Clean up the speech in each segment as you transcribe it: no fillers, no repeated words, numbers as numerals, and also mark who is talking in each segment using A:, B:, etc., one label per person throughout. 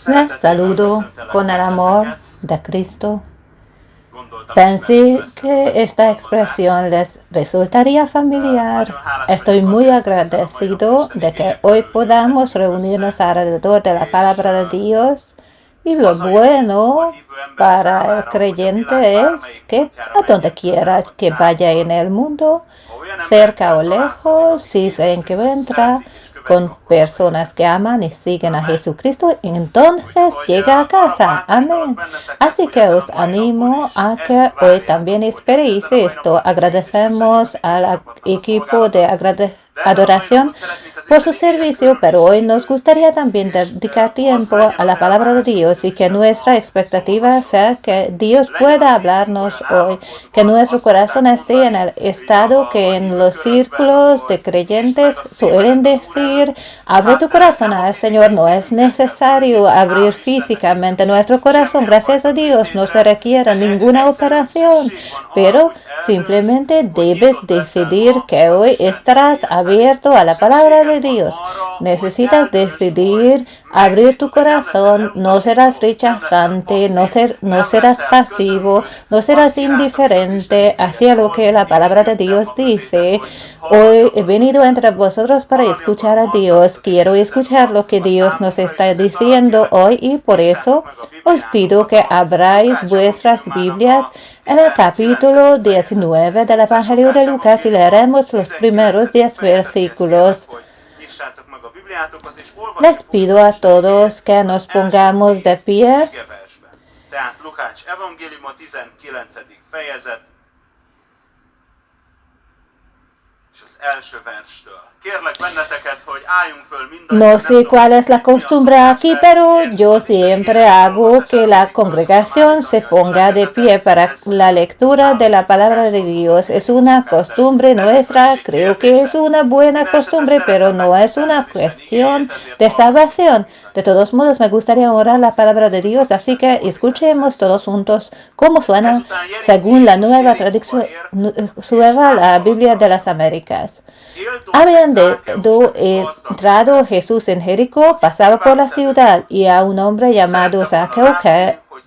A: Les saludo con el amor de Cristo. Pensé que esta expresión les resultaría familiar. Estoy muy agradecido de que hoy podamos reunirnos alrededor de la palabra de Dios. Y lo bueno para el creyente es que a donde quiera que vaya en el mundo, cerca o lejos, si se encuentra con personas que aman y siguen a Jesucristo, entonces llega a casa. Amén. Así que os animo a que hoy también esperéis esto. Agradecemos al equipo de adoración por su servicio, pero hoy nos gustaría también dedicar tiempo a la palabra de Dios y que nuestra expectativa sea que Dios pueda hablarnos hoy, que nuestro corazón esté en el estado que en los círculos de creyentes suelen decir: abre tu corazón al Señor. No es necesario abrir físicamente nuestro corazón, gracias a Dios, no se requiere ninguna operación, pero simplemente debes decidir que hoy estarás abierto a la palabra de Dios. Necesitas decidir abrir tu corazón, no serás rechazante, no serás pasivo, no serás indiferente hacia lo que la palabra de Dios dice. Hoy he venido entre vosotros para escuchar a Dios. Quiero escuchar lo que Dios nos está diciendo hoy y por eso os pido que abráis vuestras Biblias en el capítulo 19 del Evangelio de Lucas y leeremos los primeros 10 versículos. Les pido a todos que nos pongamos de pie. No sé cuál es la costumbre aquí, pero yo siempre hago que la congregación se ponga de pie para la lectura de la palabra de Dios. Es una costumbre nuestra, creo que es una buena costumbre, pero no es una cuestión de salvación. De todos modos, me gustaría orar la palabra de Dios, así que escuchemos todos juntos cómo suena según la nueva traducción, la Biblia de las Américas. Habiendo entrado Jesús en Jericó, pasaba por la ciudad, y a un hombre llamado Zaqueo,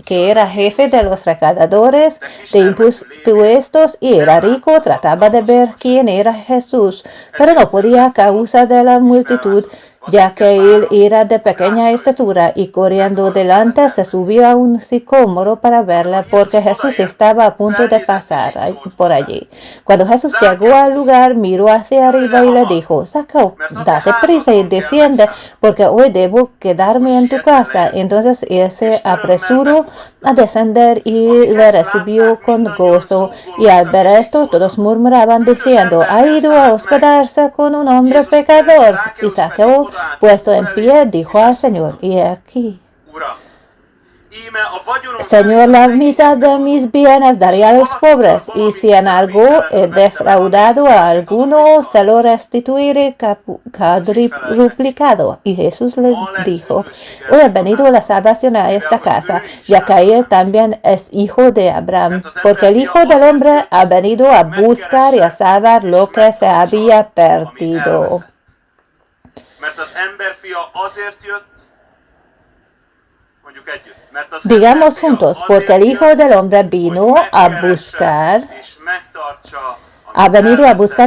A: que era jefe de los recaudadores de impuestos y era rico, trataba de ver quién era Jesús, pero no podía a causa de la multitud, ya que él era de pequeña estatura, y corriendo delante se subió a un sicómoro para verla, porque Jesús estaba a punto de pasar por allí. Cuando Jesús llegó al lugar, miró hacia arriba y le dijo: Zaqueo, date prisa y desciende, porque hoy debo quedarme en tu casa. Entonces él se apresuró a descender y le recibió con gozo. Y al ver esto, todos murmuraban diciendo: ha ido a hospedarse con un hombre pecador. Y Zaqueo, puesto en pie, dijo al Señor: y aquí, Señor, la mitad de mis bienes daré a los pobres, y si en algo he defraudado a alguno, se lo restituiré cuadruplicado. Y Jesús le dijo: hoy ha venido la salvación a esta casa, ya que él también es hijo de Abraham, porque el Hijo del Hombre ha venido a buscar y a salvar lo que se había perdido. Digamos juntos: porque el Hijo del Hombre ha venido a buscar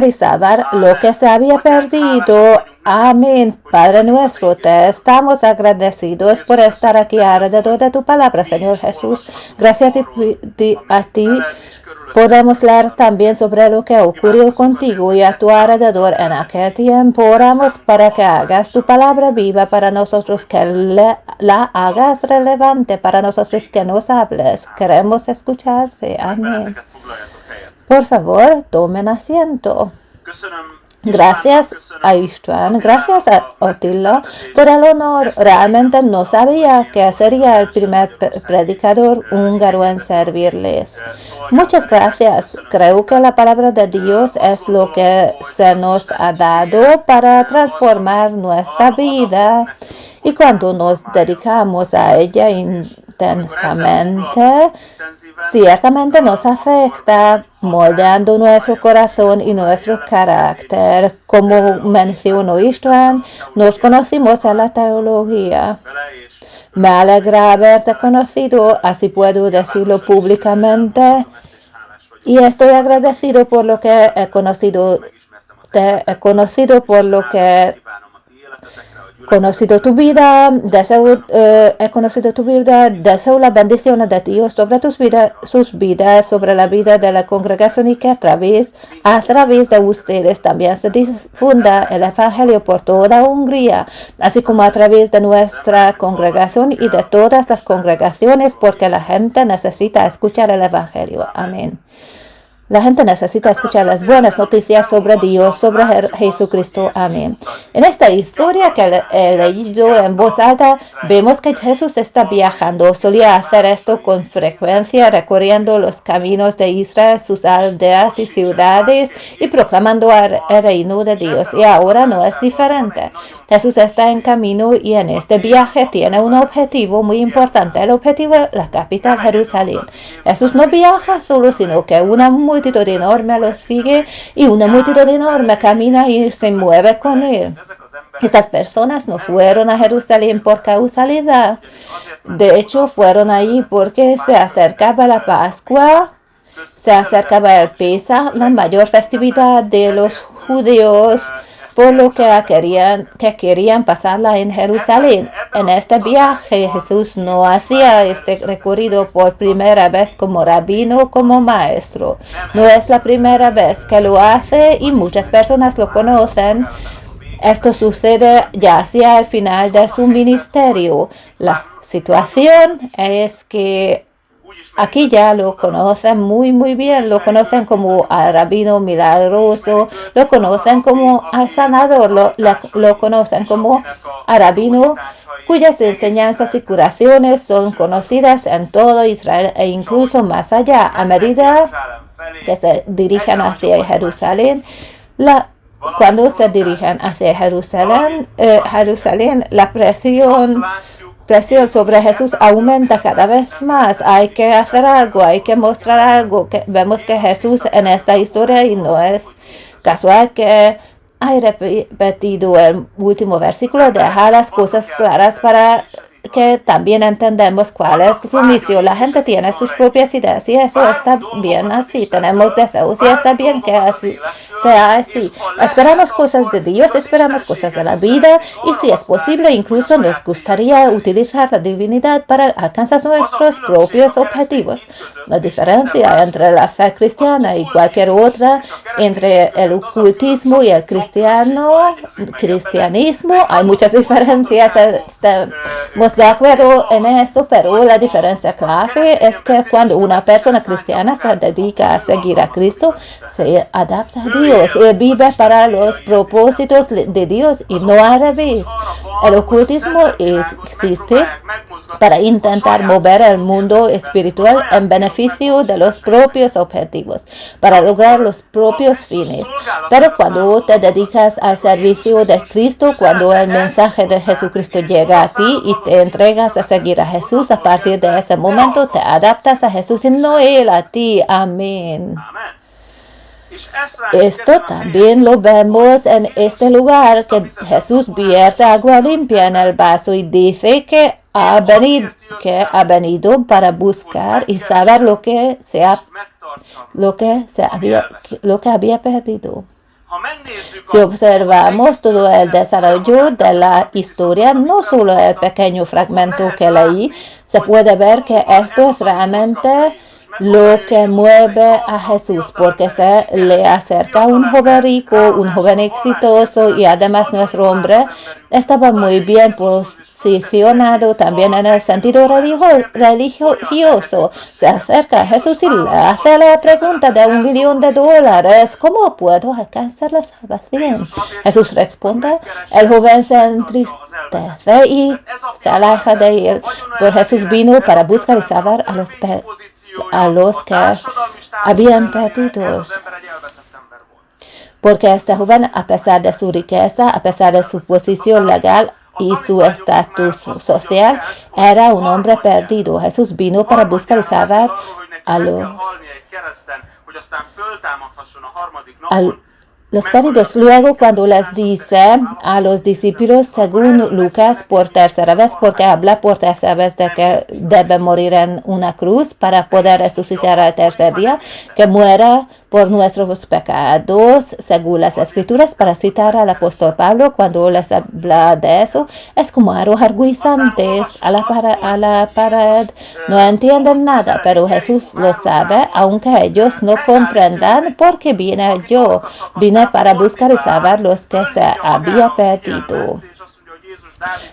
A: y salvar lo que se había perdido. Amén. Padre nuestro, te estamos agradecidos por estar aquí alrededor de tu palabra, Señor Jesús. Gracias a ti podemos leer también sobre lo que ocurrió contigo y a tu alrededor en aquel tiempo. Oramos para que hagas tu palabra viva para nosotros, que la hagas relevante para nosotros, que nos hables. Queremos escucharte. Amén. Por favor, tomen asiento. Gracias a István, gracias a Attila por el honor. Realmente no sabía que sería el primer predicador húngaro en servirles. Muchas gracias. Creo que la palabra de Dios es lo que se nos ha dado para transformar nuestra vida. Y cuando nos dedicamos a ella intensamente, ciertamente nos afecta, moldeando nuestro corazón y nuestro carácter. Como mencionó István, nos conocimos en la teología. Me alegra haberte conocido, así puedo decirlo públicamente. Y estoy agradecido por lo que he conocido. Te he conocido por lo que conocido tu vida, he conocido tu vida, deseo la bendición de Dios sobre sus vidas, sobre la vida de la congregación y que a través de ustedes también se difunda el Evangelio por toda Hungría, así como a través de nuestra congregación y de todas las congregaciones, porque la gente necesita escuchar el Evangelio. Amén. La gente necesita escuchar las buenas noticias sobre Dios, sobre Jesucristo. Amén. En esta historia que he leído en voz alta, vemos que Jesús está viajando. Solía hacer esto con frecuencia, recorriendo los caminos de Israel, sus aldeas y ciudades, y proclamando el reino de Dios. Y ahora no es diferente. Jesús está en camino y en este viaje tiene un objetivo muy importante. El objetivo es la capital, Jerusalén. Jesús no viaja solo, sino que una multitud enorme lo sigue y una multitud enorme camina y se mueve con él. Estas personas no fueron a Jerusalén por casualidad. De hecho, fueron allí porque se acercaba la Pascua, se acercaba el Pesaj, la mayor festividad de los judíos, por lo que querían pasarla en Jerusalén. En este viaje Jesús no hacía este recorrido por primera vez como rabino, como maestro. No es la primera vez que lo hace y muchas personas lo conocen. Esto sucede ya hacia el final de su ministerio. La situación es que aquí ya lo conocen muy bien, lo conocen como al rabino milagroso, lo conocen como al sanador, lo conocen como al rabino cuyas enseñanzas y curaciones son conocidas en todo Israel e incluso más allá. A medida que se dirigen hacia Jerusalén, cuando se dirigen hacia Jerusalén, la presión sobre Jesús aumenta cada vez más. Hay que hacer algo, hay que mostrar algo. Vemos que Jesús en esta historia, y no es casual que hay repetido el último versículo, deja las cosas claras para que también entendemos cuál es su misión. La gente tiene sus propias ideas y eso está bien así. Tenemos deseos y está bien que así sea así. Esperamos cosas de Dios, esperamos cosas de la vida y si es posible incluso nos gustaría utilizar la divinidad para alcanzar nuestros propios objetivos. La diferencia entre la fe cristiana y cualquier otra, entre el ocultismo y el cristianismo, hay muchas diferencias. Estamos de acuerdo en eso, pero la diferencia clave es que cuando una persona cristiana se dedica a seguir a Cristo, se adapta a Dios y vive para los propósitos de Dios y no al revés. El ocultismo existe para intentar mover el mundo espiritual en beneficio de los propios objetivos, para lograr los propios fines. Pero cuando te dedicas al servicio de Cristo, cuando el mensaje de Jesucristo llega a ti y te entregas a seguir a Jesús, a partir de ese momento te adaptas a Jesús y no Él a ti. Amén. Esto también lo vemos en este lugar, que Jesús vierte agua limpia en el vaso y dice que ha venido para buscar y saber lo que había perdido. Si observamos todo el desarrollo de la historia, no solo el pequeño fragmento que leí, se puede ver que esto es realmente lo que mueve a Jesús, porque se le acerca un joven rico, un joven exitoso y además nuestro hombre estaba muy bien posicionado también en el sentido religioso. Se acerca a Jesús y le hace la pregunta de $1.000.000. ¿Cómo puedo alcanzar la salvación? Jesús responde, el joven se entristece y se aleja de él. Pero Jesús vino para buscar y salvar a los que habían perdido. Porque este joven, a pesar de su riqueza, a pesar de su posición legal y su estatus social, era un hombre perdido. Jesús vino para buscar y salvar los perdidos. Luego, cuando les dice a los discípulos, según Lucas, por tercera vez, porque habla por tercera vez de que debe morir en una cruz para poder resucitar al tercer día, que muera por nuestros pecados, según las Escrituras, para citar al apóstol Pablo, cuando les habla de eso, es como arrojar guisantes a la pared. No entienden nada, pero Jesús lo sabe, aunque ellos no comprendan, porque vine yo. Vine para buscar y salvar los que se había perdido.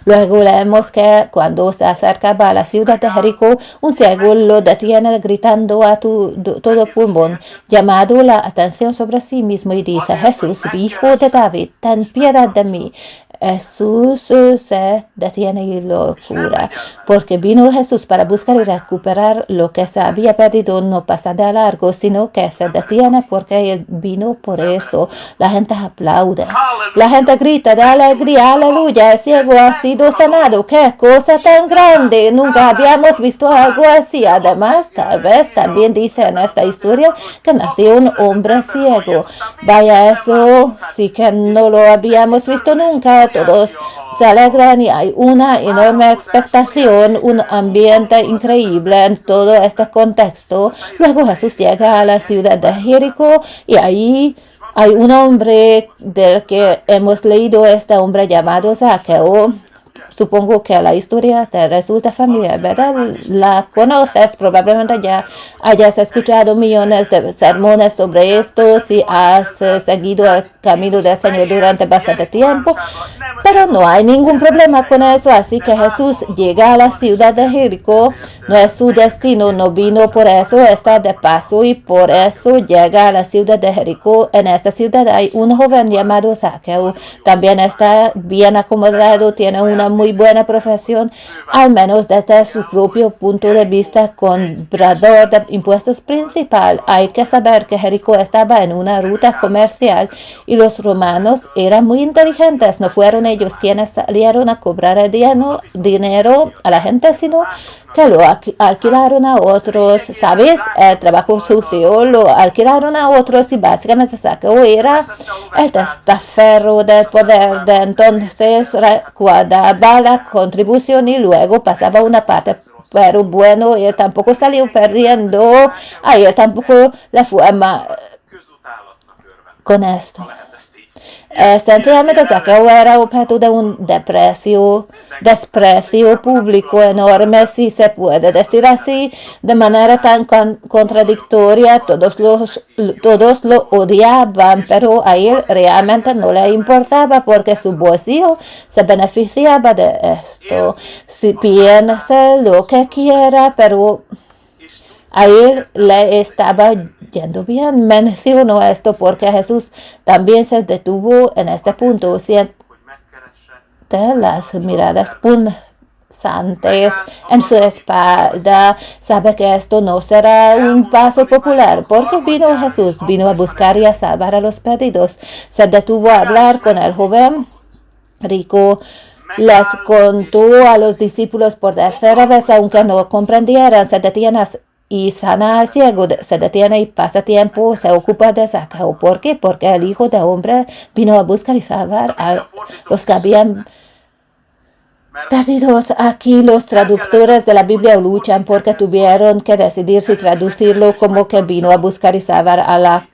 A: Luego leemos que cuando se acercaba a la ciudad de Jericó, un ciego lo detiene gritando a todo pulmón, llamando la atención sobre sí mismo y dice: Jesús, hijo de David, ten piedad de mí. Jesús se detiene y lo cura, porque vino Jesús para buscar y recuperar lo que se había perdido. No pasa de largo, sino que se detiene porque él vino por eso. La gente aplaude, la gente grita de alegría: aleluya, el ciego ha sido sanado. ¡Qué cosa tan grande! Nunca habíamos visto algo así. Además, tal vez también dice en esta historia que nació un hombre ciego. Vaya, eso sí que no lo habíamos visto nunca. Todos se alegran y hay una enorme expectación, un ambiente increíble en todo este contexto. Luego Jesús llega a la ciudad de Jericó y ahí hay un hombre del que hemos leído, este hombre llamado Zaqueo. Supongo que la historia te resulta familiar, ¿verdad? La conoces, probablemente ya hayas escuchado millones de sermones sobre esto, si has seguido el camino del Señor durante bastante tiempo, pero no hay ningún problema con eso. Así que Jesús llega a la ciudad de Jericó, no es su destino, no vino por eso, está de paso y por eso llega a la ciudad de Jericó. En esta ciudad hay un joven llamado Zaqueo, también está bien acomodado, tiene una muy buena profesión, al menos desde su propio punto de vista, cobrador de impuestos principal. Hay que saber que Jericó estaba en una ruta comercial y los romanos eran muy inteligentes. No fueron ellos quienes salieron a cobrar el dinero a la gente, sino que lo alquilaron a otros. ¿Sabes? El trabajo sucio lo alquilaron a otros y básicamente Zaqueo era el testaferro del poder. De entonces recaudaba la contribución y luego pasaba una parte. Pero bueno, él tampoco salió perdiendo. A él tampoco le fue mal con esto. Sencillamente Zaqueo era objeto de un desprecio público enorme, si se puede decir así, de manera tan contradictoria. Todos lo odiaban, pero a él realmente no le importaba porque su bolsillo se beneficiaba de esto. Si piensa lo que quiera, pero a él le estaba yendo bien. Menciono esto porque Jesús también se detuvo en este punto. Siente las miradas punzantes en su espalda. Sabe que esto no será un paso popular, porque vino Jesús, vino a buscar y a salvar a los perdidos. Se detuvo a hablar con el joven rico. Les contó a los discípulos por tercera vez, aunque no comprendieran. Se detiene y sana al ciego, se detiene y pasa tiempo, se ocupa de Zaqueo. ¿Por qué? Porque el Hijo del Hombre vino a buscar y salvar a los que habían perdidos. Aquí los traductores de la Biblia luchan porque tuvieron que decidir si traducirlo como que vino a buscar y salvar al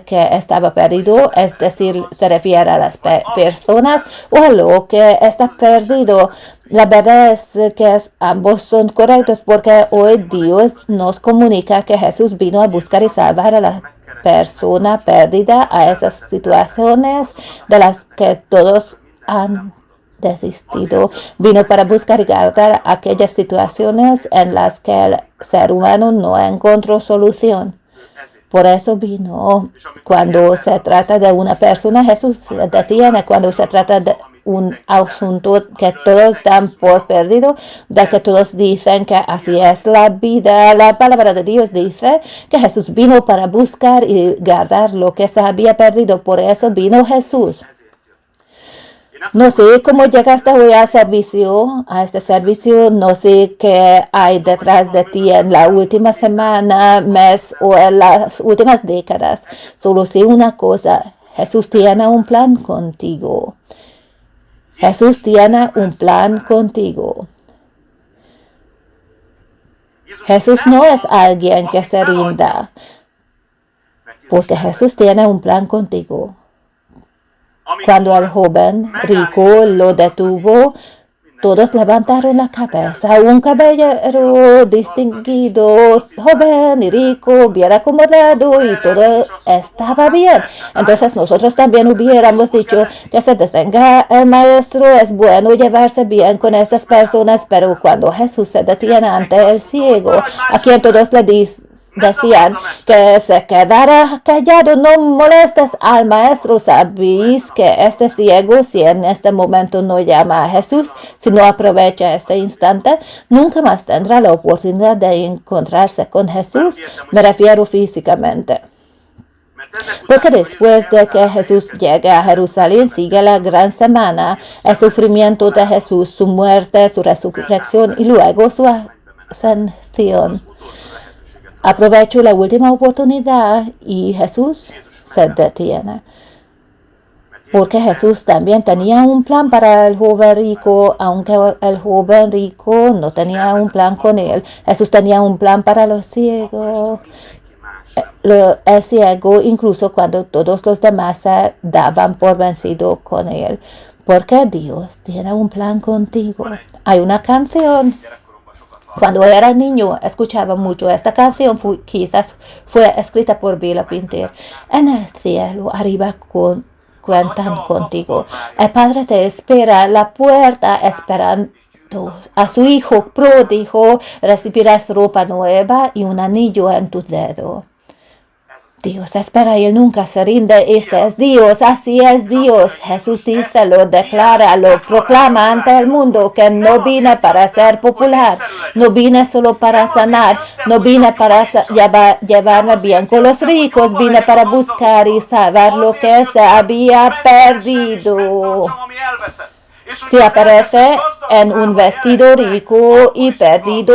A: que estaba perdido, es decir, se refiere a las personas o a lo que está perdido. La verdad es que ambos son correctos, porque hoy Dios nos comunica que Jesús vino a buscar y salvar a la persona perdida, a esas situaciones de las que todos han desistido. Vino para buscar y guardar aquellas situaciones en las que el ser humano no encontró solución. Por eso vino. Cuando se trata de una persona, Jesús se detiene. Cuando se trata de un asunto que todos dan por perdido, de que todos dicen que así es la vida, la palabra de Dios dice que Jesús vino para buscar y guardar lo que se había perdido. Por eso vino Jesús. No sé cómo llegaste hoy a este servicio, no sé qué hay detrás de ti en la última semana, mes o en las últimas décadas. Solo sé una cosa, Jesús tiene un plan contigo. Jesús tiene un plan contigo. Jesús no es alguien que se rinda, porque Jesús tiene un plan contigo. Cuando el joven rico lo detuvo, todos levantaron la cabeza. Un caballero distinguido, joven y rico, bien acomodado y todo estaba bien. Entonces nosotros también hubiéramos dicho que se detenga el maestro, es bueno llevarse bien con estas personas, pero cuando Jesús se detiene ante el ciego, a quien todos le decían que se quedara callado, no molestes al maestro. Sabéis que este ciego, si en este momento no llama a Jesús, si no aprovecha este instante, nunca más tendrá la oportunidad de encontrarse con Jesús. Me refiero físicamente. Porque después de que Jesús llegue a Jerusalén, sigue la gran semana, el sufrimiento de Jesús, su muerte, su resurrección y luego su ascensión. Aprovechó la última oportunidad y Jesús se detiene. Porque Jesús también tenía un plan para el joven rico, aunque el joven rico no tenía un plan con él. Jesús tenía un plan para los ciegos. El ciego, incluso cuando todos los demás se daban por vencido con él. Porque Dios tiene un plan contigo. Hay una canción. Cuando era niño, escuchaba mucho esta canción, quizás fue escrita por Béla Pinter. En el cielo, arriba cuentan contigo. El Padre te espera en la puerta esperando a su hijo pródigo. Recibirás ropa nueva y un anillo en tu dedo. Dios espera y Él nunca se rinde. Este es Dios, así es Dios. Jesús dice, lo declara, lo proclama ante el mundo, que no vine para ser popular, no vine solo para sanar, no vine para llevarme bien con los ricos, vine para buscar y saber lo que se había perdido. Si aparece en un vestido rico y perdido,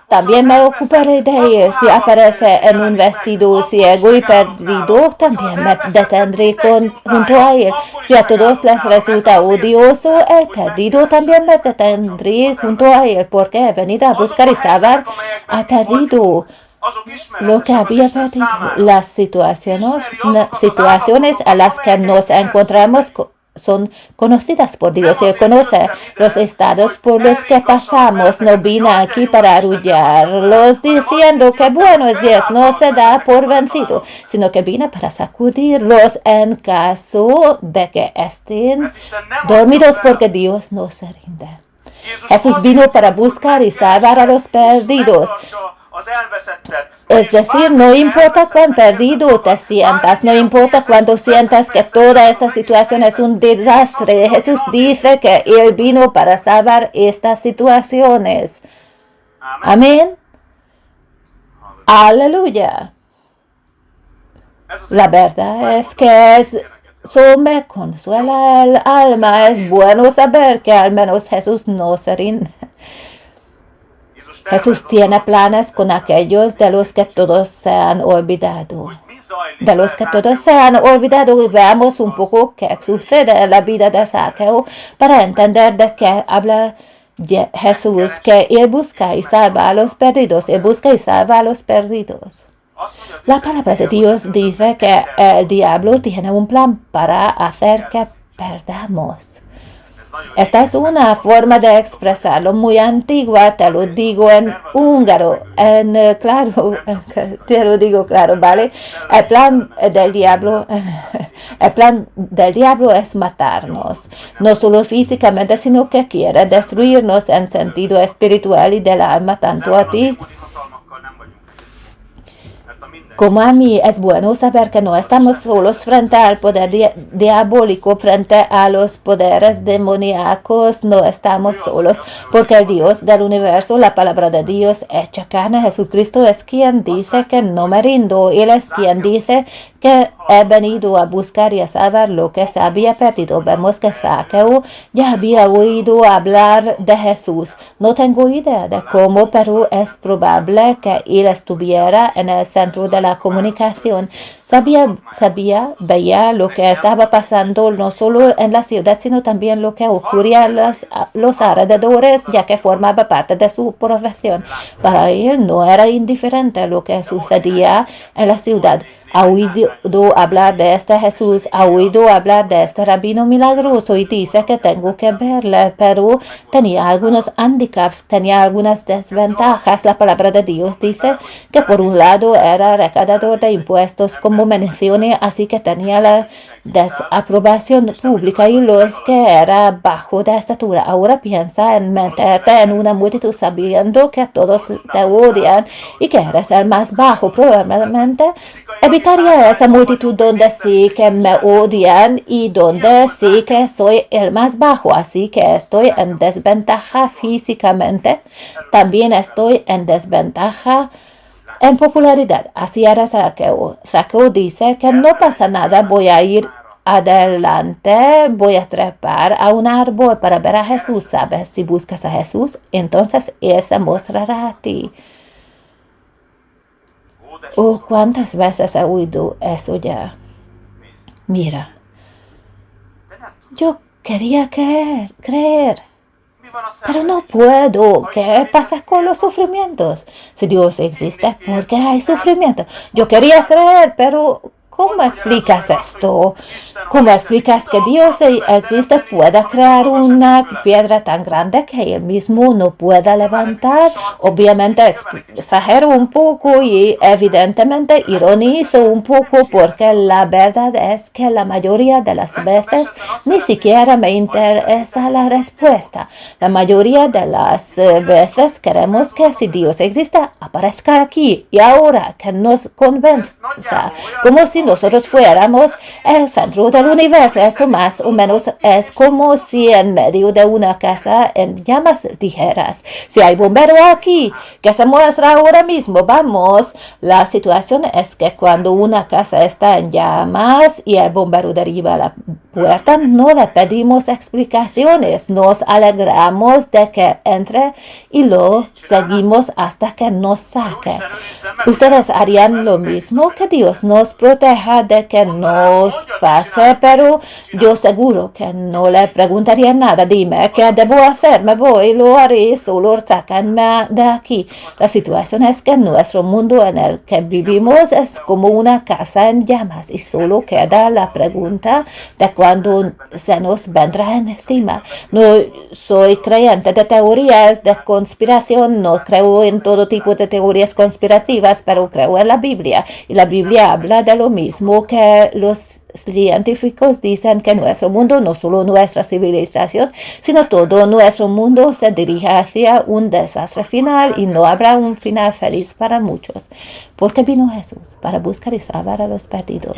A: también me ocuparé de él. Si aparece en un vestido ciego y perdido, también me detendré junto a él. Si a todos les resulta odioso el perdido, también me detendré junto a él, porque he venido a buscar y salvar al perdido. Lo que había perdido, las situaciones a las que nos encontramos son conocidas por Dios. Él conoce los estados por los que pasamos. No vine aquí para arrullarlos diciendo que bueno es Dios, no se da por vencido, sino que vine para sacudirlos en caso de que estén dormidos, porque Dios no se rinde. Jesús vino para buscar y salvar a los perdidos. Es decir, no importa cuán perdido te sientas, no importa cuando sientas que toda esta situación es un desastre, Jesús dice que Él vino para salvar estas situaciones. Amén. Aleluya. La verdad es que eso me consuela el alma. Es bueno saber que al menos Jesús no se rinde. Jesús tiene planes con aquellos de los que todos se han olvidado. De los que todos se han olvidado, veamos un poco qué sucede en la vida de Zaqueo para entender de qué habla Jesús, que Él busca y salva a los perdidos. Él busca y salva a los perdidos. La palabra de Dios dice que el diablo tiene un plan para hacer que perdamos. Esta es una forma de expresarlo muy antigua, te lo digo en húngaro, te lo digo claro, ¿vale? El plan del diablo es matarnos, no solo físicamente, sino que quiere destruirnos en sentido espiritual y del alma, tanto a ti Como a mí es bueno saber que no estamos solos frente al poder diabólico, frente a los poderes demoníacos, no estamos solos, porque el Dios del universo, la palabra de Dios hecha carne, Jesucristo, es quien dice que no me rindo. Él es quien dice que he venido a buscar y a salvar lo que se había perdido. Vemos que Zaqueo ya había oído hablar de Jesús. No tengo idea de cómo, pero es probable que él estuviera en el centro de la comunicación. Veía lo que estaba pasando no solo en la ciudad, sino también lo que ocurría en los alrededores, ya que formaba parte de su profesión. Para él no era indiferente lo que sucedía en la ciudad. Ha oído hablar de este Jesús, ha oído hablar de este rabino milagroso y dice que tengo que verle, pero tenía algunos handicaps, tenía algunas desventajas. La palabra de Dios dice que por un lado era recaudador de impuestos, como mencioné, así que tenía la desaprobación pública y los que era bajo de estatura. Ahora piensa en meterte en una multitud sabiendo que todos te odian y que eres el más bajo. Probablemente evitaría esa multitud donde sí que me odian y donde sí que soy el más bajo, así que estoy en desventaja físicamente. También estoy en desventaja en popularidad. Así era Zaqueo. Zaqueo dice que no pasa nada, voy a ir adelante, voy a trepar a un árbol para ver a Jesús, ¿sabes? Si buscas a Jesús, entonces Él se mostrará a ti. Oh, ¿cuántas veces he oído eso ya? Mira, yo quería creer, pero no puedo. ¿Qué pasa con los sufrimientos? Si Dios existe, ¿por qué hay sufrimiento? Yo quería creer, pero ¿cómo explicas esto? ¿Cómo explicas que Dios existe, pueda crear una piedra tan grande que Él mismo no pueda levantar? Obviamente exagero un poco y evidentemente ironizo un poco, porque la verdad es que la mayoría de las veces ni siquiera me interesa la respuesta. La mayoría de las veces queremos que si Dios existe, aparezca aquí y ahora, que nos convenza, como si nosotros fuéramos el centro del universo. Esto más o menos es como si en medio de una casa en llamas dijeras: si hay bombero aquí, que se muestra ahora mismo, vamos. La situación es que cuando una casa está en llamas y el bombero derriba la puerta, no le pedimos explicaciones, nos alegramos de que entre y lo seguimos hasta que nos saque. Ustedes harían lo mismo. Que Dios nos proteja de que nos pase, pero yo seguro que no le preguntaría nada. Dime, ¿qué debo hacer? Me voy, lo haré, solo sácanme de aquí. La situación es que nuestro mundo en el que vivimos es como una casa en llamas y solo queda la pregunta de cuándo se nos vendrá encima. No soy creyente de teorías de conspiración, no creo en todo tipo de teorías conspirativas, pero creo en la Biblia, y la Biblia habla de lo mismo que los científicos dicen, que nuestro mundo, no solo nuestra civilización, sino todo nuestro mundo se dirige hacia un desastre final y no habrá un final feliz para muchos. Porque vino Jesús para buscar y salvar a los perdidos.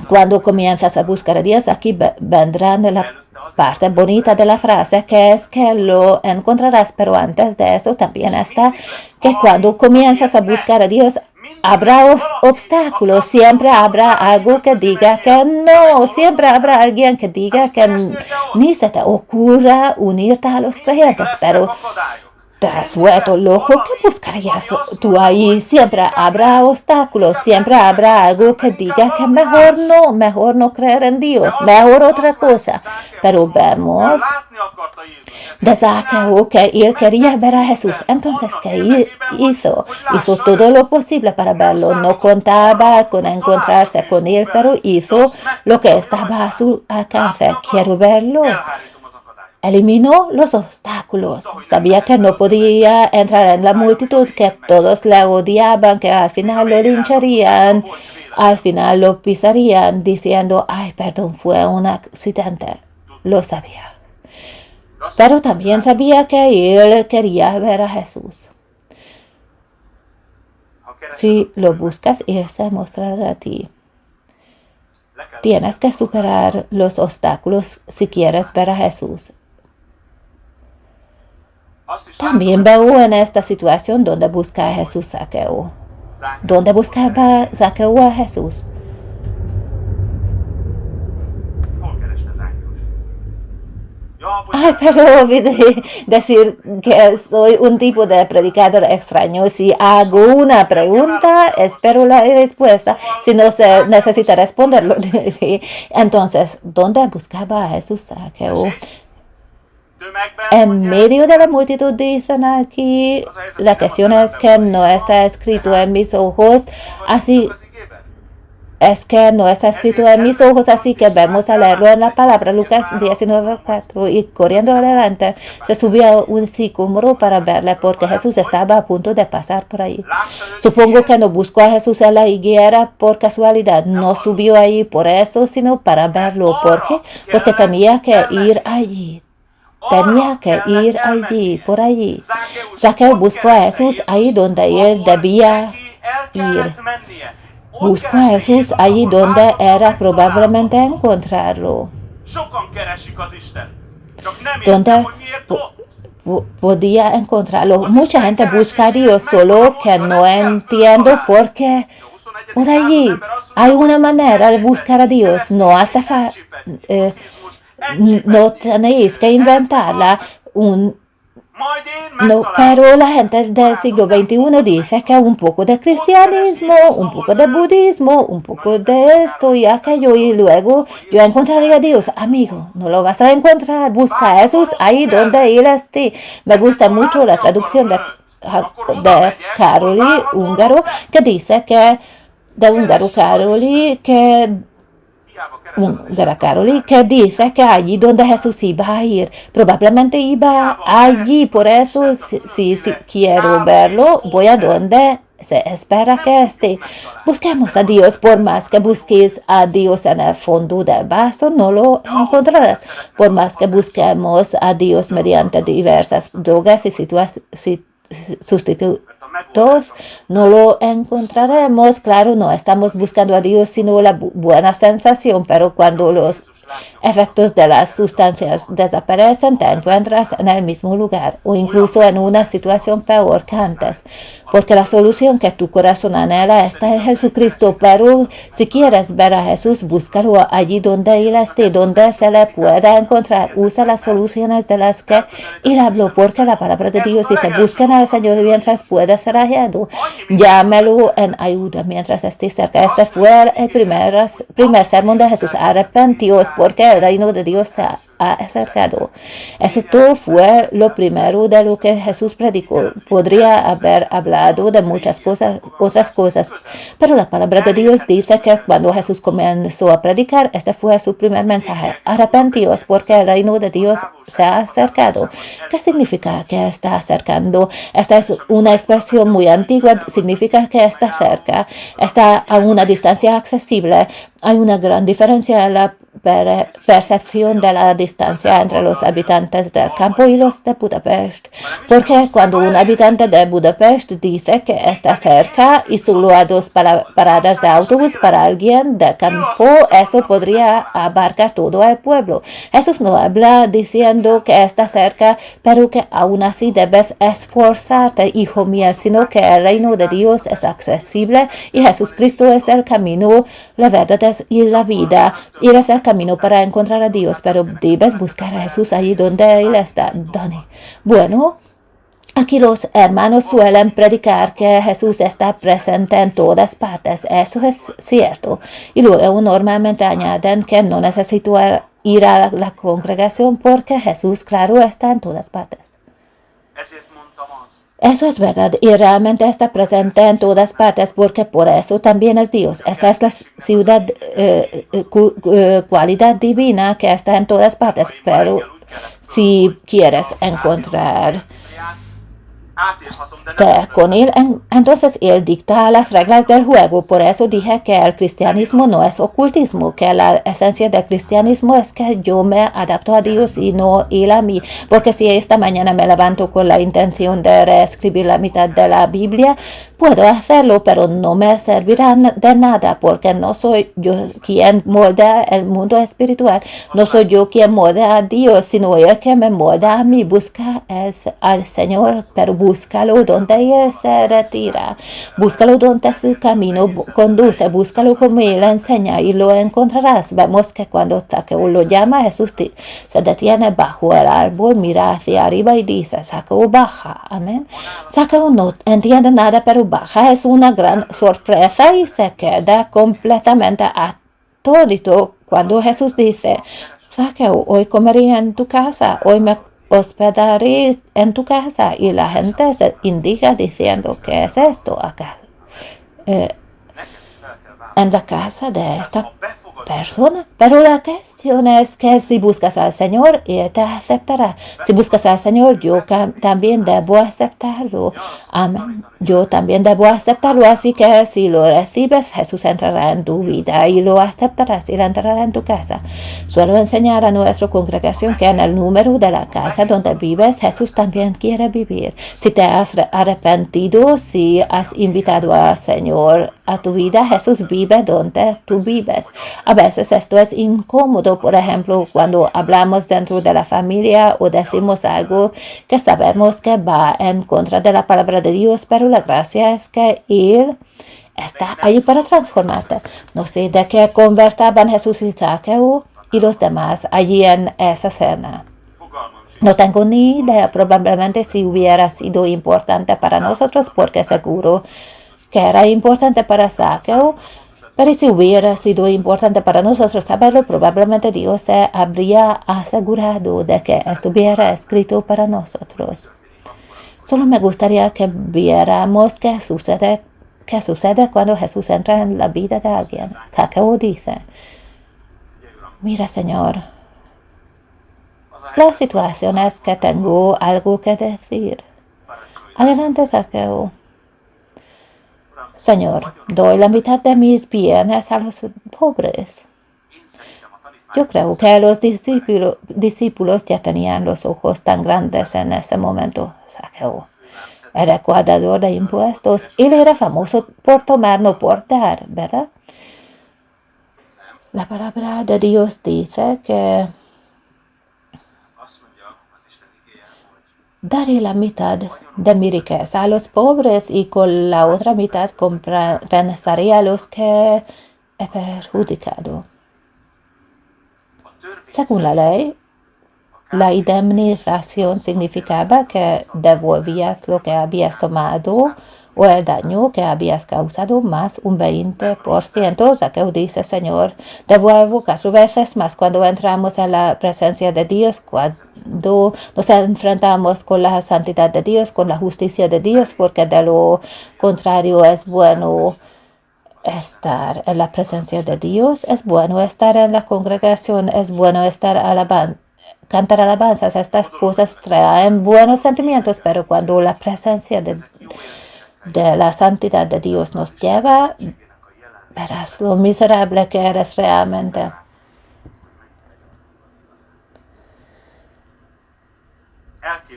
A: Cuando comienzas a buscar a Dios, aquí vendrán de la parte bonita de la frase, que es que lo encontrarás, pero antes de eso también está que cuando comienzas a buscar a Dios, habrá obstáculos, siempre habrá algo que diga que no, siempre habrá alguien que diga que ni se te ocurra unirte a los creyentes, pero te has vuelto loco. ¿Qué buscarías tú ahí? Siempre habrá obstáculos, siempre habrá algo que diga que mejor no creer en Dios, mejor otra cosa. Pero vemos de Zaqueo que él quería ver a Jesús. Entonces, ¿qué hizo? Hizo todo lo posible para verlo. No contaba con encontrarse con él, pero hizo lo que estaba a su alcance. Quiero verlo. Eliminó los obstáculos. Sabía que no podía entrar en la multitud, que todos le odiaban, que al final lo lincharían, al final lo pisarían, diciendo: ay, perdón, fue un accidente. Lo sabía. Pero también sabía que él quería ver a Jesús. Si lo buscas, Él se mostrará a ti. Tienes que superar los obstáculos si quieres ver a Jesús. También veo en esta situación donde busca a Jesús Zaqueo. ¿Dónde buscaba Zaqueo a Jesús? Ay, pero olvidé decir que soy un tipo de predicador extraño. Si hago una pregunta, espero la respuesta. Si no se necesita responderlo, entonces, ¿dónde buscaba a Jesús Zaqueo? En medio de la multitud dicen aquí, la cuestión es que no está escrito en mis ojos, así es que no está escrito en mis ojos, así que vamos a leerlo en la palabra, Lucas 19:4, y corriendo adelante se subió a un sicómoro para verle, porque Jesús estaba a punto de pasar por ahí. Supongo que no buscó a Jesús en la higuera por casualidad, no subió ahí por eso, sino para verlo. ¿Por qué? Porque tenía que ir allí. Por allí. Zaqueo buscó a Jesús ahí donde él debía ir. Buscó a Jesús allí donde era probablemente encontrarlo. Donde podía encontrarlo. Mucha gente busca a Dios, solo que no entiendo por qué. Por allí hay una manera de buscar a Dios. No tenéis que inventarla. No, pero la gente del siglo XXI dice que un poco de cristianismo, un poco de budismo, un poco de esto y aquello, y luego yo encontraré a Dios. Amigo, no lo vas a encontrar. Busca a Jesús ahí donde Él esté. Me gusta mucho la traducción de Károli húngaro, que dice que que dice que allí donde Jesús iba a ir, probablemente iba allí, por eso si quiero verlo, voy a donde se espera que esté. Busquemos a Dios, por más que busques a Dios en el fondo del vaso, no lo encontrarás. Por más que busquemos a Dios mediante diversas drogas y sustitutos, no lo encontraremos. Claro, no estamos buscando a Dios sino la buena sensación, pero cuando los efectos de las sustancias desaparecen, te encuentras en el mismo lugar o incluso en una situación peor que antes, porque la solución que tu corazón anhela está en Jesucristo. Pero si quieres ver a Jesús, búscalo allí donde Él esté, donde se le pueda encontrar. Usa las soluciones de las que Él habló, porque la palabra de Dios dice: busquen al Señor mientras pueda ser hallado, llámelo en ayuda mientras esté cerca. Este fue el primer sermón de Jesús: arrepentíos, porque el reino de Dios se ha acercado. Esto fue lo primero de lo que Jesús predicó. Podría haber hablado de muchas otras cosas, pero la palabra de Dios dice que cuando Jesús comenzó a predicar, este fue su primer mensaje: arrepentíos, porque el reino de Dios se ha acercado. ¿Qué significa que está acercando? Esta es una expresión muy antigua, significa que está cerca, está a una distancia accesible. Hay una gran diferencia en la percepción de la distancia entre los habitantes del campo y los de Budapest, porque cuando un habitante de Budapest dice que está cerca y solo a 2 paradas de autobús, para alguien del campo eso podría abarcar todo el pueblo. Jesús no habla diciendo que está cerca, pero que aún así debes esforzarte, hijo mío, sino que el reino de Dios es accesible y Jesucristo es el camino, la verdad y la vida. Él es el camino para encontrar a Dios, pero debes buscar a Jesús allí donde Él está. Dani. Bueno, aquí los hermanos suelen predicar que Jesús está presente en todas partes. Eso es cierto. Y luego normalmente añaden que no necesito ir a la congregación porque Jesús, claro, está en todas partes. Eso es verdad, y realmente está presente en todas partes, porque por eso también es Dios. Esta es la cualidad divina que está en todas partes, pero si quieres encontrar con Él, entonces Él dicta las reglas del juego. Por eso dije que el cristianismo no es ocultismo, que la esencia del cristianismo es que yo me adapto a Dios y no Él a mí. Porque si esta mañana me levanto con la intención de reescribir la mitad de la Biblia, Puedo hacerlo, pero no me servirá de nada porque no soy yo quien moldea el mundo espiritual. No soy yo quien moldea a Dios, sino Él que me moldea a mí. Busca al Señor, pero búscalo donde Él se retira. Búscalo donde su camino conduce. Búscalo como Él enseña y lo encontrarás. Vemos que cuando Zaqueo lo llama, Jesús se detiene bajo el árbol, mira hacia arriba y dice: Zaqueo, baja. Amén. Zaqueo no entiende nada, pero baja. Es una gran sorpresa y se queda completamente atónito cuando Jesús dice: Zaqueo, hoy comeré en tu casa, hoy me hospedaré en tu casa. Y la gente se indica diciendo: ¿qué es esto acá? En la casa de esta persona. Pero la cuestión es que si buscas al Señor, Él te aceptará. Si buscas al Señor, yo también debo aceptarlo. Amén. Yo también debo aceptarlo. Así que si lo recibes, Jesús entrará en tu vida y lo aceptarás y Él entrará en tu casa. Suelo enseñar a nuestra congregación que en el número de la casa donde vives, Jesús también quiere vivir. Si te has arrepentido, si has invitado al Señor a tu vida, Jesús vive donde tú vives. A veces esto es incómodo, por ejemplo, cuando hablamos dentro de la familia o decimos algo que sabemos que va en contra de la palabra de Dios, pero la gracia es que Él está ahí para transformarte. No sé de qué conversaban Jesús y Zaqueo y los demás allí en esa cena. No tengo ni idea, probablemente si hubiera sido importante para nosotros, porque seguro que era importante para Zaqueo. Pero si hubiera sido importante para nosotros saberlo, probablemente Dios se habría asegurado de que estuviera escrito para nosotros. Solo me gustaría que viéramos qué sucede cuando Jesús entra en la vida de alguien. Zaqueo dice: mira, Señor, la situación es que tengo algo que decir. Adelante, Zaqueo. Señor, doy la mitad de mis bienes a los pobres. Yo creo que los discípulos ya tenían los ojos tan grandes en ese momento. Zaqueo era recaudador de impuestos. Él era famoso por tomar, no por dar, ¿verdad? La palabra de Dios dice que daré la mitad de mi riqueza a los pobres y con la otra mitad compensaré a los que he perjudicado. Según la ley, la indemnización significaba que devolvías lo que habías tomado o el daño que habías causado más un 20%. Zaqueo dice: Señor, devuelvo 4 veces más. Cuando entramos en la presencia de Dios, cuando nos enfrentamos con la santidad de Dios, con la justicia de Dios, porque de lo contrario es bueno estar en la presencia de Dios, es bueno estar en la congregación, es bueno estar cantar alabanzas. Estas cosas traen buenos sentimientos, pero cuando la presencia de la santidad de Dios nos lleva, verás lo miserable que eres realmente.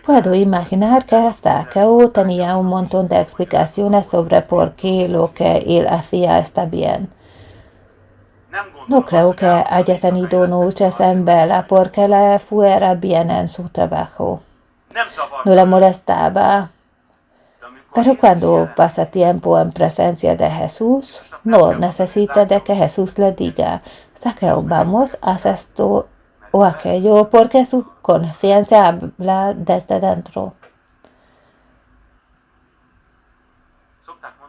A: Puedo imaginar que Zaqueo tenía un montón de explicaciones sobre por qué lo que él hacía está bien. No creo que haya tenido noches en vela porque le fuera bien en su trabajo. No le molestaba. Pero cuando pasa tiempo en presencia de Jesús, no necesita de que Jesús le diga: Zaqueo, vamos, haz esto o aquello, porque su conciencia habla desde dentro.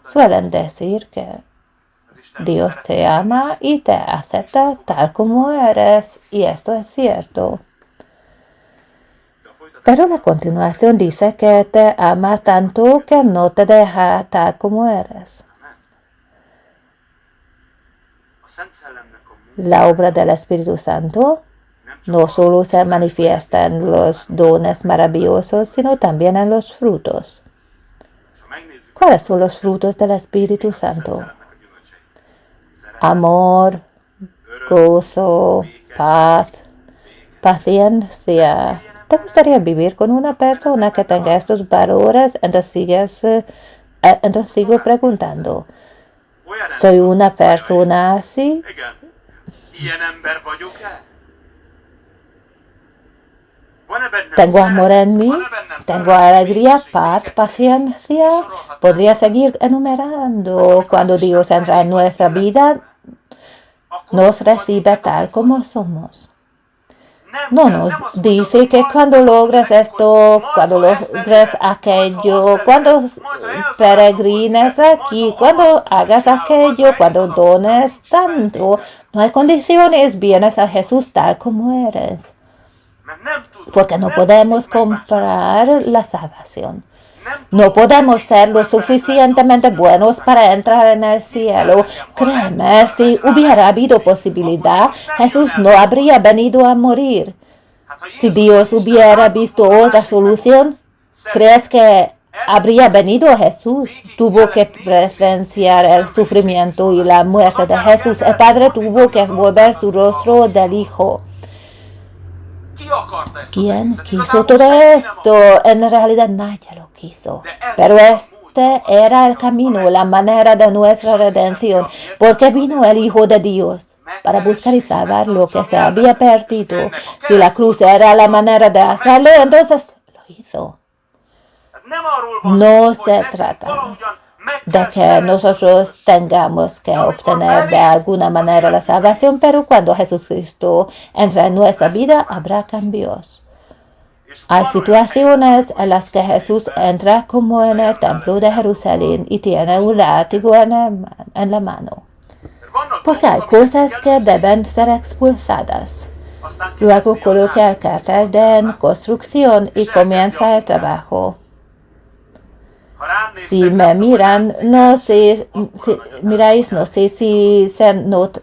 A: Suelen decir que Dios te ama y te acepta tal como eres, y esto es cierto. Pero la continuación dice que te ama tanto que no te deja tal como eres. La obra del Espíritu Santo no solo se manifiesta en los dones maravillosos, sino también en los frutos. ¿Cuáles son los frutos del Espíritu Santo? Amor, gozo, paz, paciencia. ¿Te gustaría vivir con una persona que tenga estos valores? Entonces sigues Entonces sigo preguntando, ¿soy una persona así? ¿Tengo amor en mí? ¿Tengo alegría, paz, paciencia? Podría seguir enumerando. Cuando Dios entra en nuestra vida, nos recibe tal como somos. No nos dice que cuando logres esto, cuando logres aquello, cuando peregrines aquí, cuando hagas aquello, cuando dones tanto, no hay condiciones, vienes a Jesús tal como eres. Porque no podemos comprar la salvación. No podemos ser lo suficientemente buenos para entrar en el cielo. Créeme, si hubiera habido posibilidad, Jesús no habría venido a morir. Si Dios hubiera visto otra solución, ¿crees que habría venido Jesús? Tuvo que presenciar el sufrimiento y la muerte de Jesús. El Padre tuvo que volver su rostro del Hijo. ¿Quién quiso todo esto? En realidad nadie lo quiso. Pero este era el camino, la manera de nuestra redención, porque vino el Hijo de Dios para buscar y salvar lo que se había perdido. Si la cruz era la manera de hacerlo, entonces lo hizo. No se trata de que nosotros tengamos que obtener de alguna manera la salvación, pero cuando Jesucristo entra en nuestra vida, habrá cambios. Hay situaciones en las que Jesús entra como en el templo de Jerusalén y tiene un látigo en la mano. Porque hay cosas que deben ser expulsadas. Luego coloca el cartel de en construcción y comienza el trabajo. Si me miran, no sé si se nota,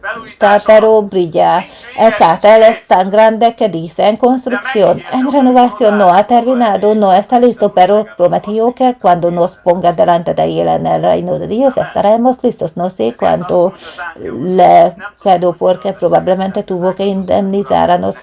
A: pero brilla. El cartel es tan grande que dice en construcción. En renovación no ha terminado, no está listo, pero prometió que cuando nos ponga delante de él en el reino de Dios estaremos listos. No sé cuánto le quedó porque probablemente tuvo que indemnizar a nos.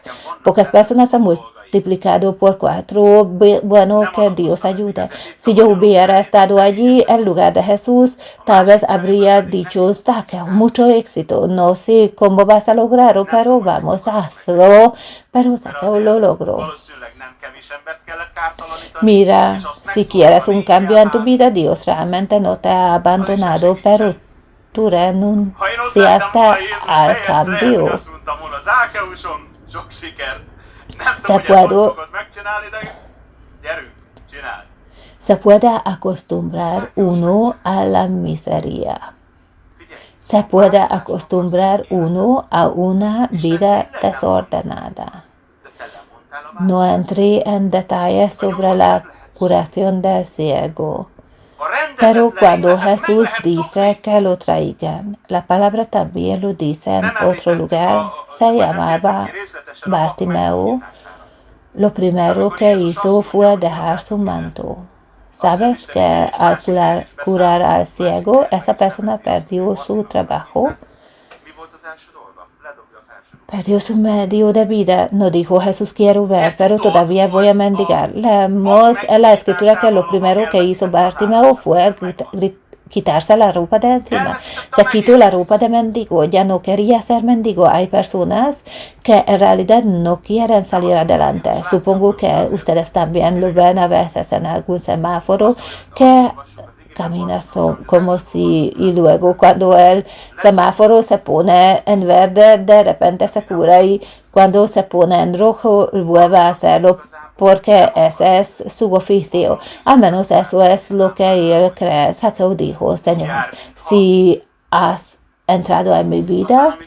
A: Pocas personas han multiplicado por 4. Bueno, que Dios ayude. Si yo hubiera estado allí en lugar de Jesús, tal vez habría dicho, que mucho éxito. No sé cómo vas a lograrlo, pero vamos, hazlo. Pero Zaqueo lo logró. Mira, si quieres un cambio en tu vida, Dios realmente no te ha abandonado, pero tú renunciaste al cambio. Se puede acostumbrar uno a la miseria. Se puede acostumbrar uno a una vida desordenada. No entré en detalles sobre la curación del ciego. Pero cuando Jesús dice que lo traigan, la palabra también lo dice en otro lugar, se llamaba Bartimeo. Lo primero que hizo fue dejar su manto. ¿Sabes que al curar al ciego, esa persona perdió su trabajo? Perdió su medio de vida. No dijo Jesús quiero ver, pero todavía voy a mendigar. Leemos en la escritura que lo primero que hizo Bartimeo fue quitarse la ropa de encima. Se quitó la ropa de mendigo. Ya no quería ser mendigo. Hay personas que en realidad no quieren salir adelante. Supongo que ustedes también lo ven a veces en algún semáforo que camina como si, y luego cuando el semáforo se pone en verde, de repente se cura y cuando se pone en rojo vuelve a hacerlo porque ese es su oficio. Al menos eso es lo que él cree. Zaqueo dijo, Señor, si has entrado en mi vida,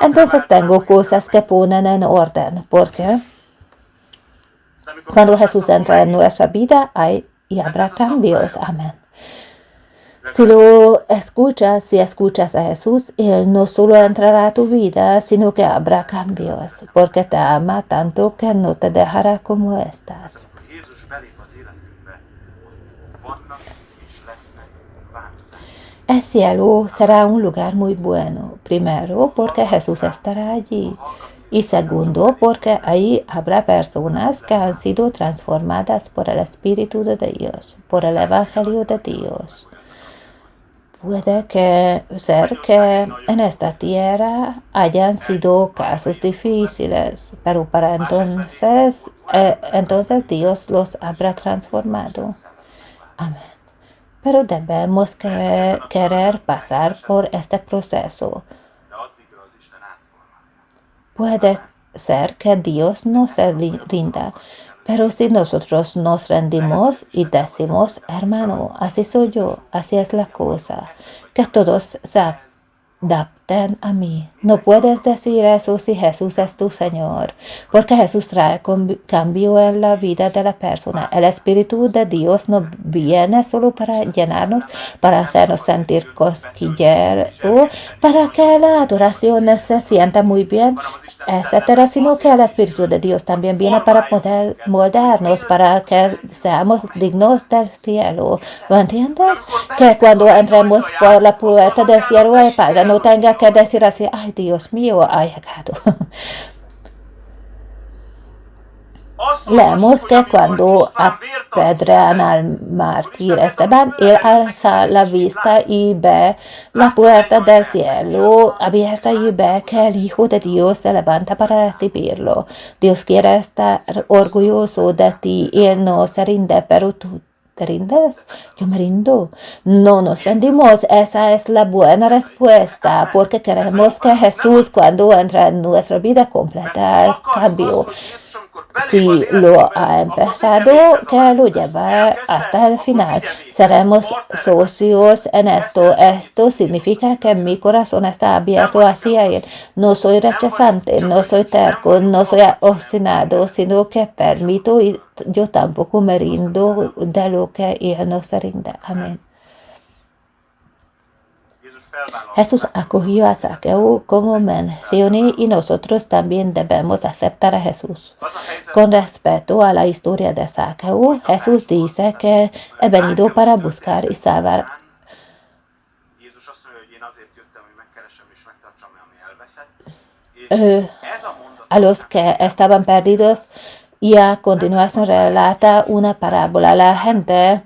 A: entonces tengo cosas que ponen en orden, porque cuando Jesús entra en nuestra vida hay y habrá cambios. Amén. Si escuchas a Jesús, Él no solo entrará a tu vida, sino que habrá cambios, porque te ama tanto que no te dejará como estás. El cielo será un lugar muy bueno, primero porque Jesús estará allí, y segundo porque ahí habrá personas que han sido transformadas por el Espíritu de Dios, por el Evangelio de Dios. Puede ser que en esta tierra hayan sido casos difíciles, pero para entonces Dios los habrá transformado. Amén. Pero debemos querer pasar por este proceso. Puede ser que Dios no se rinda, pero si nosotros nos rendimos y decimos, hermano, así soy yo, así es la cosa, que todos se adapten a mí. No puedes decir eso si Jesús es tu Señor, porque Jesús trae cambio en la vida de la persona. El Espíritu de Dios no viene solo para llenarnos, para hacernos sentir cosquilleo, para que la adoración se sienta muy bien, etcétera, sino que el Espíritu de Dios también viene para poder moldarnos, para que seamos dignos del cielo. ¿Lo entiendes? Que cuando entremos por la puerta del cielo, el Padre no tenga que decir así, ay Dios mío, ha llegado. Leemos que cuando apedrean al mártir Esteban, él alza la vista y ve la puerta del cielo abierta y ve que el Hijo de Dios se levanta para recibirlo. Dios quiere estar orgulloso de ti y él no se rinde, pero tú ¿te rindes? Yo me rindo. No nos rendimos. Esa es la buena respuesta, porque queremos que Jesús, cuando entra en nuestra vida, complete el cambio. Si lo ha empezado, que lo lleve hasta el final. Seremos socios en esto. Esto significa que mi corazón está abierto hacia Él. No soy rechazante, no soy terco, no soy obstinado, sino que permito y yo tampoco me rindo de lo que Él no se rinde. Amén. Jesús acogió a Zaqueo como mencioné y nosotros también debemos aceptar a Jesús. Con respecto a la historia de Zaqueo, Jesús dice que he venido para buscar y salvar a los que estaban perdidos y a continuación relata una parábola. La gente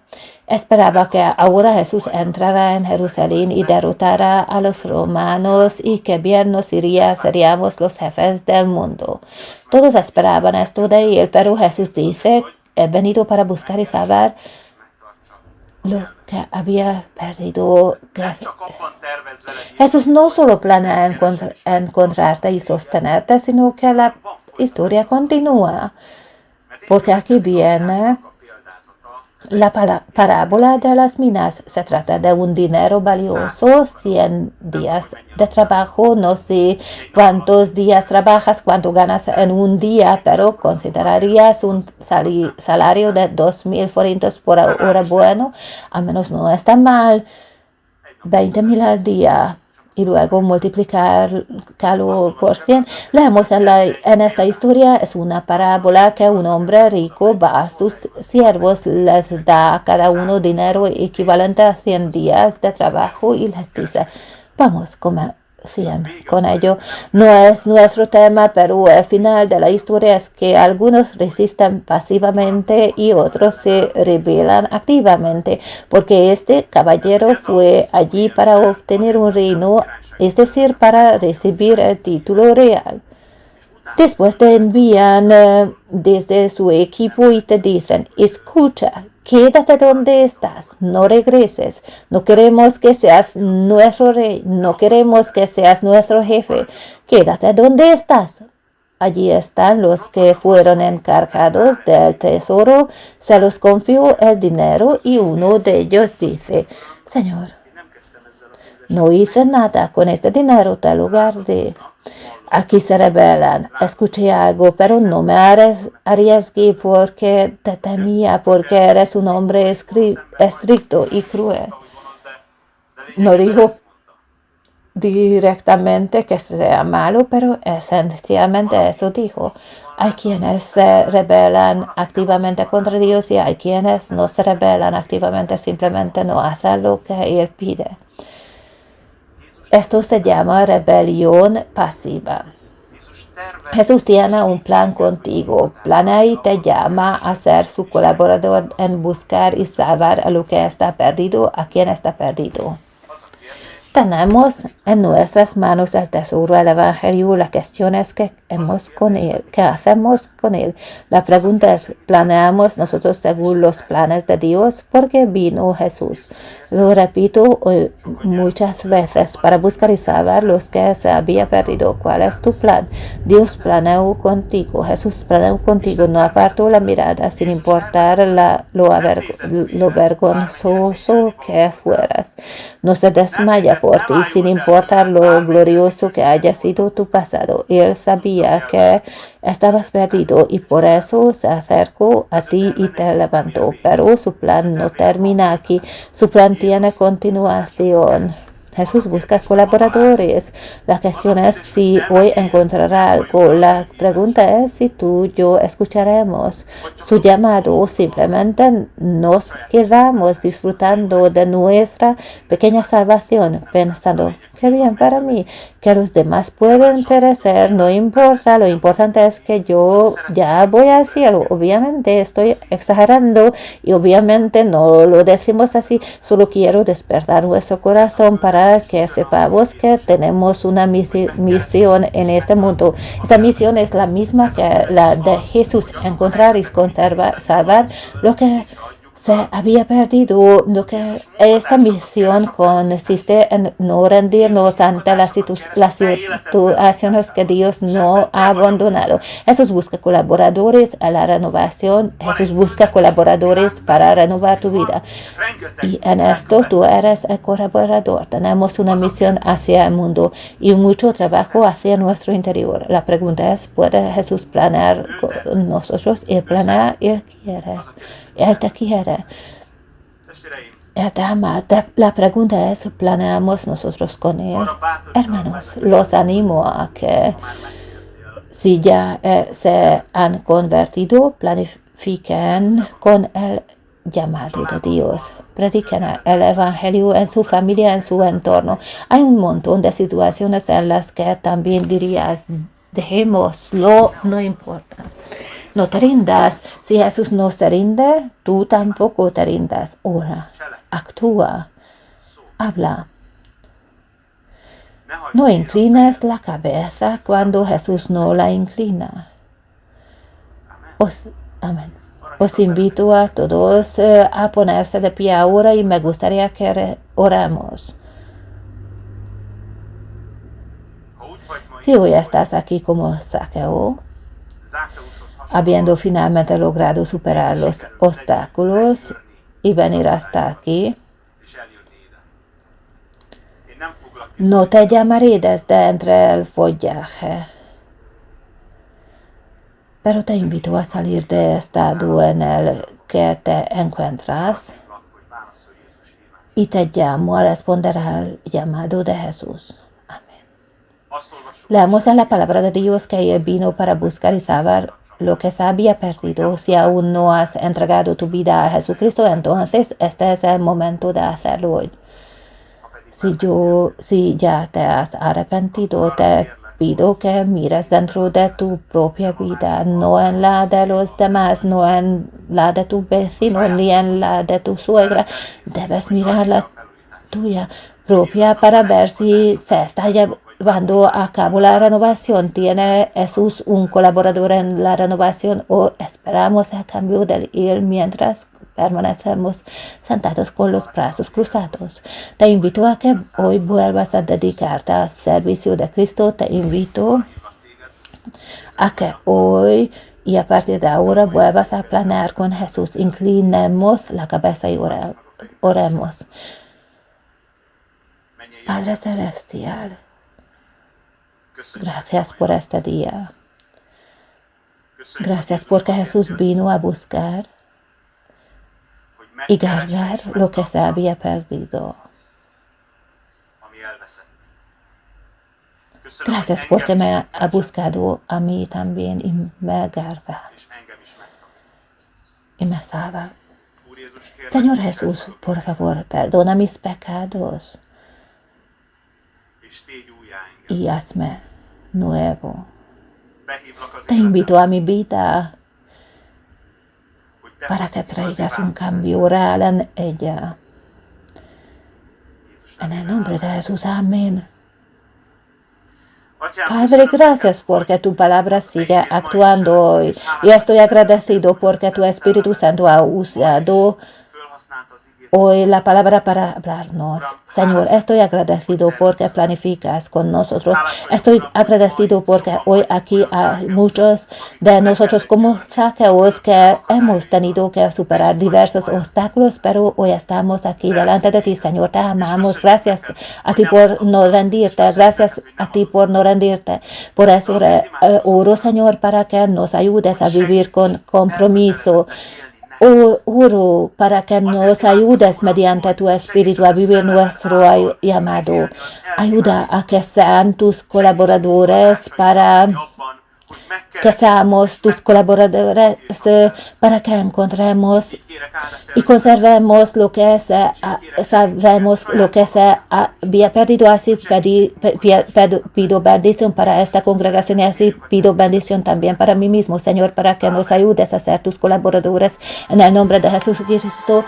A: esperaba que ahora Jesús entrara en Jerusalén y derrotara a los romanos y que bien nos iría, seríamos los jefes del mundo. Todos esperaban esto de él, pero Jesús dice, he venido para buscar y salvar lo que había perdido. Jesús no solo planea encontrarte y sostenerte, sino que la historia continúa. Porque aquí viene la parábola de las minas. Se trata de un dinero valioso, 100 días de trabajo. No sé cuántos días trabajas, cuánto ganas en un día, pero considerarías un salario de 2,000 forintos por hora bueno. Al menos no está mal. 20,000 al día. Y luego multiplicarlo por 100. Leemos en esta historia, es una parábola que un hombre rico va a sus siervos, les da a cada uno dinero equivalente a 100 días de trabajo y les dice, vamos, come 100 con ello. No es nuestro tema, pero el final de la historia es que algunos resisten pasivamente y otros se rebelan activamente, porque este caballero fue allí para obtener un reino, es decir, para recibir el título real. Después te envían desde su equipo y te dicen, escucha, quédate donde estás, no regreses, no queremos que seas nuestro rey, no queremos que seas nuestro jefe, quédate donde estás. Allí están los que fueron encargados del tesoro, se los confió el dinero y uno de ellos dice, Señor, no hice nada con este dinero, te lo guardé. Aquí se rebelan. Escuché algo, pero no me arriesgué porque te temía, porque eres un hombre estricto y cruel. No dijo directamente que sea malo, pero esencialmente eso dijo. Hay quienes se rebelan activamente contra Dios y hay quienes no se rebelan activamente, simplemente no hacen lo que Él pide. Esto se llama rebelión pasiva. Jesús tiene un plan contigo, planea y te llama a ser su colaborador en buscar y salvar a lo que está perdido, a quien está perdido. Tenemos en nuestras manos el tesoro del Evangelio. La cuestión es qué hacemos con él. La pregunta es, ¿planeamos nosotros según los planes de Dios? Porque vino Jesús. Lo repito muchas veces para buscar y salvar los que se había perdido. ¿Cuál es tu plan? Dios planeó contigo. Jesús planeó contigo. No apartó la mirada sin importar lo vergonzoso que fueras. No se desmaya por ti sin importar lo glorioso que haya sido tu pasado. Él sabía que estabas perdido y por eso se acercó a ti y te levantó. Pero su plan no termina aquí. Su plan tiene continuación. Jesús busca colaboradores. La cuestión es si hoy encontrará algo. La pregunta es si tú y yo escucharemos su llamado o simplemente nos quedamos disfrutando de nuestra pequeña salvación, pensando, qué bien para mí, que los demás pueden perecer, no importa, lo importante es que yo ya voy al cielo. Obviamente estoy exagerando y obviamente no lo decimos así, solo quiero despertar nuestro corazón para que sepamos que tenemos una misión en este mundo. Esta misión es la misma que la de Jesús, encontrar y salvar lo que se había perdido. Lo que esta misión consiste en no rendirnos ante las situaciones que Dios no ha abandonado. Jesús busca colaboradores a la renovación. Jesús busca colaboradores para renovar tu vida. Y en esto tú eres el colaborador. Tenemos una misión hacia el mundo y mucho trabajo hacia nuestro interior. La pregunta es, ¿puede Jesús planear con nosotros? Él planea, Él quiere. Él te quiere. Él te ama. La pregunta es, ¿planeamos nosotros con Él? Hermanos, los animo a que si ya se han convertido, planifiquen con el llamado de Dios. Prediquen el Evangelio en su familia, en su entorno. Hay un montón de situaciones en las que también dirías, dejémoslo, no importa. No te rindas. Si Jesús no se rinde, tú tampoco te rindas. Ora, actúa, habla. No inclines la cabeza cuando Jesús no la inclina. Amén. Os invito a todos a ponerse de pie ahora y me gustaría que oremos. Si hoy estás aquí como Zaqueo, habiendo finalmente logrado superar los obstáculos y venir hasta aquí, no te llamaré desde entre el follaje, pero te invito a salir del estado en el que te encuentras y te llamo a responder al llamado de Jesús. Amén. Leamos en la palabra de Dios que Él vino para buscar y salvar lo que se había perdido. Si aún no has entregado tu vida a Jesucristo, entonces este es el momento de hacerlo hoy. Si ya te has arrepentido, te pido que mires dentro de tu propia vida, no en la de los demás, no en la de tu vecino, ni en la de tu suegra. Debes mirar la tuya propia para ver si se está llevando a cabo la renovación. ¿Tiene Jesús un colaborador en la renovación o esperamos el cambio de Él mientras permanecemos sentados con los brazos cruzados? Te invito a que hoy vuelvas a dedicarte al servicio de Cristo. Te invito a que hoy y a partir de ahora vuelvas a planear con Jesús. Inclinemos la cabeza y oremos. Padre Celestial, gracias por este día. Gracias porque Jesús vino a buscar y guardar lo que se había perdido. Gracias porque me ha buscado a mí también y me guarda y me salva. Señor Jesús, por favor, perdona mis pecados y hazme nuevo. Te invito a mi vida para que traigas un cambio real en ella. En el nombre de Jesús, amén. Padre, gracias porque tu palabra sigue actuando hoy. Y estoy agradecido porque tu Espíritu Santo ha usado hoy la palabra para hablarnos. Señor, estoy agradecido porque planificas con nosotros. Estoy agradecido porque hoy aquí hay muchos de nosotros como Zaqueos que hemos tenido que superar diversos obstáculos, pero hoy estamos aquí delante de ti, Señor. Te amamos. Gracias a ti por no rendirte. Gracias a ti por no rendirte. Por eso oro, Señor, para que nos ayudes a vivir con compromiso. Oro para que nos ayudes mediante tu Espíritu a vivir nuestro llamado. Ayuda a que sean tus colaboradores para que seamos tus colaboradores para que encontremos y conservemos lo que sabemos lo que se había perdido. Así pido bendición para esta congregación y así pido bendición también para mí mismo, Señor, para que nos ayudes a ser tus colaboradores. En el nombre de Jesucristo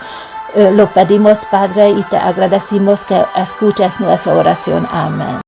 A: lo pedimos, Padre, y te agradecemos que escuches nuestra oración. Amén.